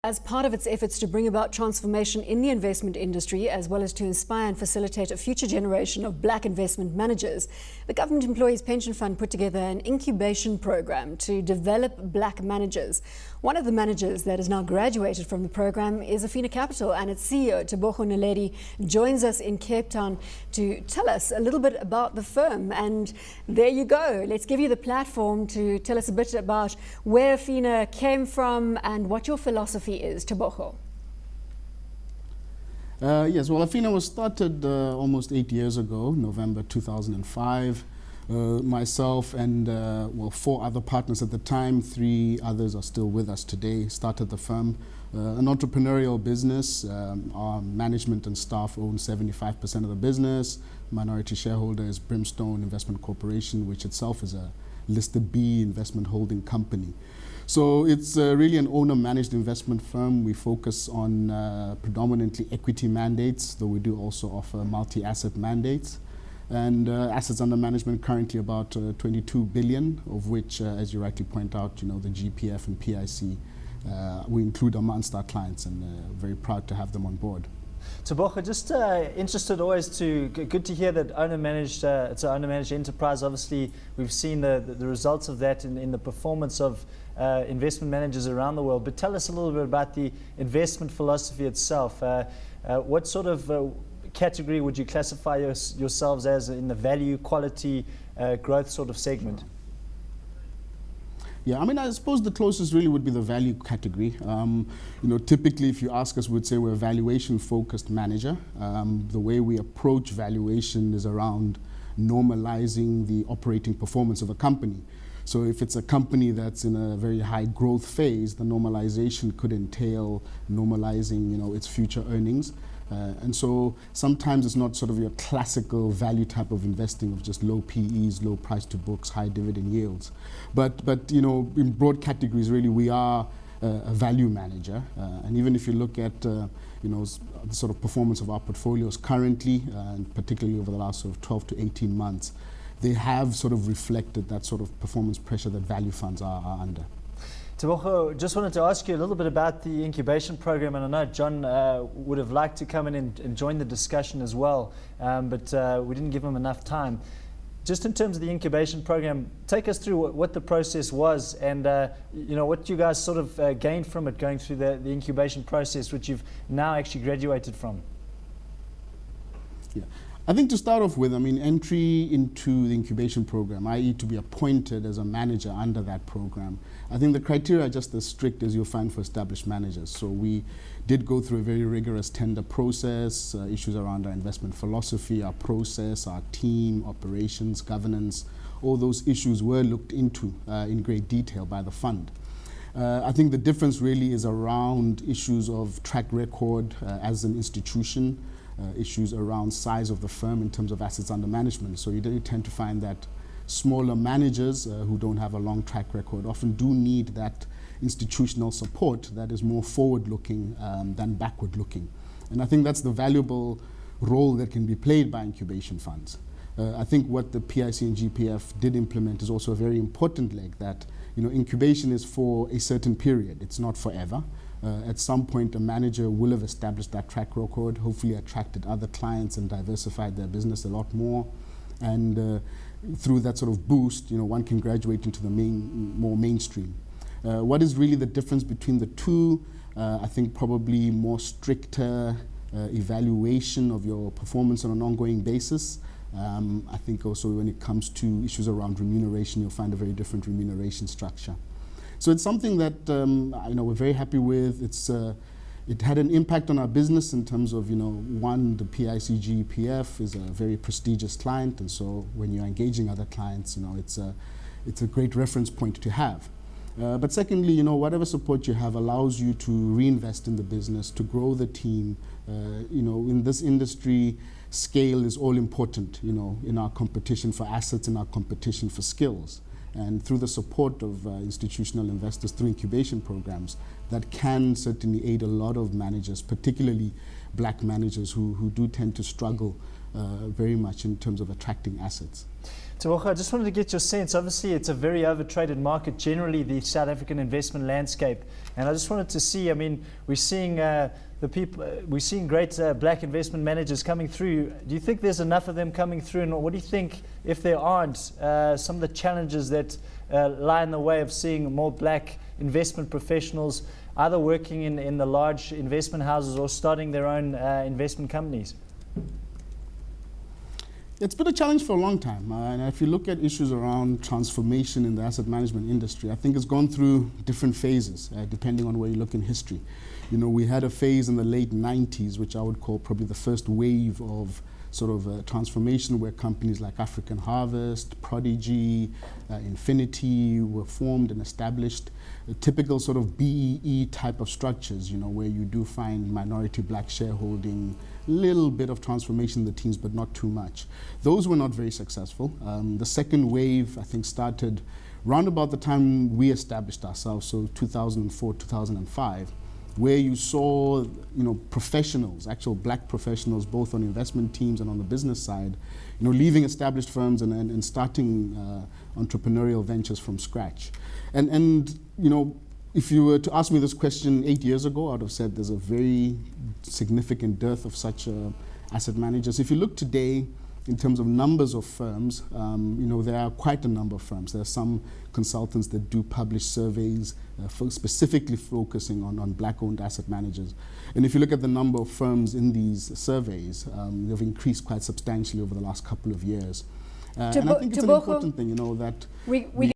As part of its efforts to bring about transformation in the investment industry, as well as to inspire and facilitate a future generation of black investment managers, the Government Employees Pension Fund put together an incubation program to develop black managers. One of the managers that has now graduated from the program is Afina Capital, and its CEO, Tebogo Naledi, joins us in Cape Town to tell us a little bit about the firm. And there you go. Let's give you the platform to tell us a bit about where Afina came from and what your philosophy is, Tebogo. Yes, well, Afina was started almost 8 years ago, November 2005. Myself and 4 other partners at the time, 3 others are still with us today, started the firm. An entrepreneurial business. Our management and staff own 75% of the business. Minority shareholder is Brimstone Investment Corporation, which itself is a listed B investment holding company. So it's really an owner-managed investment firm. We focus on predominantly equity mandates, though we do also offer multi-asset mandates. And assets under management currently about 22 billion, of which, as you rightly point out, the GPF and PIC, we include amongst our clients, and very proud to have them on board. Tebogo, just interested always good to hear that owner-managed, it's an owner-managed enterprise. Obviously, we've seen the results of that in the performance of investment managers around the world. But tell us a little bit about the investment philosophy itself. What sort of category would you classify yourselves as in the value, quality, growth sort of segment? Yeah, I mean, I suppose the closest really would be the value category. Typically, if you ask us, we'd say we're a valuation-focused manager. The way we approach valuation is around normalizing the operating performance of a company. So if it's a company that's in a very high growth phase, the normalization could entail normalizing, its future earnings. And so sometimes it's not sort of your classical value type of investing of just low PEs, low price to books, high dividend yields. But in broad categories, really, we are a value manager. And even if you look at, the sort of performance of our portfolios currently, and particularly over the last sort of 12 to 18 months, they have sort of reflected that sort of performance pressure that value funds are under. Tebogo, just wanted to ask you a little bit about the incubation program, and I know John would have liked to come in and join the discussion as well, but we didn't give him enough time. Just in terms of the incubation program, take us through what the process was and what you guys sort of gained from it going through the incubation process, which you've now actually graduated from. Yeah. I think to start off with, entry into the incubation program, i.e. to be appointed as a manager under that program, I think the criteria are just as strict as you'll find for established managers. So we did go through a very rigorous tender process, issues around our investment philosophy, our process, our team, operations, governance. All those issues were looked into in great detail by the fund. I think the difference really is around issues of track record as an institution, issues around size of the firm in terms of assets under management. So you tend to find that smaller managers who don't have a long track record often do need that institutional support that is more forward-looking than backward-looking. And I think that's the valuable role that can be played by incubation funds. I think what the PIC and GPF did implement is also a very important leg, that incubation is for a certain period. It's not forever. At some point, a manager will have established that track record, hopefully attracted other clients and diversified their business a lot more. And through that sort of boost, one can graduate into the more mainstream. What is really the difference between the two? I think probably more stricter evaluation of your performance on an ongoing basis. I think also when it comes to issues around remuneration, you'll find a very different remuneration structure. So it's something that we're very happy with. It had an impact on our business in terms of, one, the PIC GPF is a very prestigious client, and so when you're engaging other clients, it's a great reference point to have. But secondly, whatever support you have allows you to reinvest in the business, to grow the team. In this industry, scale is all important, in our competition for assets, in our competition for skills. And through the support of institutional investors through incubation programs, that can certainly aid a lot of managers, particularly black managers who do tend to struggle very much in terms of attracting assets. Tebogo, I just wanted to get your sense. Obviously, it's a very overtraded market, generally, the South African investment landscape. And I just wanted to see, I mean, we're seeing we're seeing great black investment managers coming through. Do you think there's enough of them coming through? And what do you think, if there aren't, some of the challenges that lie in the way of seeing more black investment professionals either working in the large investment houses or starting their own investment companies? It's been a challenge for a long time. And if you look at issues around transformation in the asset management industry, I think it's gone through different phases, depending on where you look in history. You know, we had a phase in the late 90s, which I would call probably the first wave of sort of transformation, where companies like African Harvest, Prodigy, Infinity were formed and established. A typical sort of BEE type of structures, you know, where you do find minority black shareholding, little bit of transformation in the teams, but not too much. Those were not very successful. The second wave, I think, started round about the time we established ourselves, so 2004, 2005, where you saw, you know, professionals, actual black professionals, both on investment teams and on the business side, you know, leaving established firms and starting entrepreneurial ventures from scratch. And you know, if you were to ask me this question 8 years ago, I would have said there's a very significant dearth of such asset managers. If you look today, in terms of numbers of firms, you know, there are quite a number of firms. There are some consultants that do publish surveys specifically focusing on black-owned asset managers. And if you look at the number of firms in these surveys, they've increased quite substantially over the last couple of years. And I think it's an important thing, you know, that we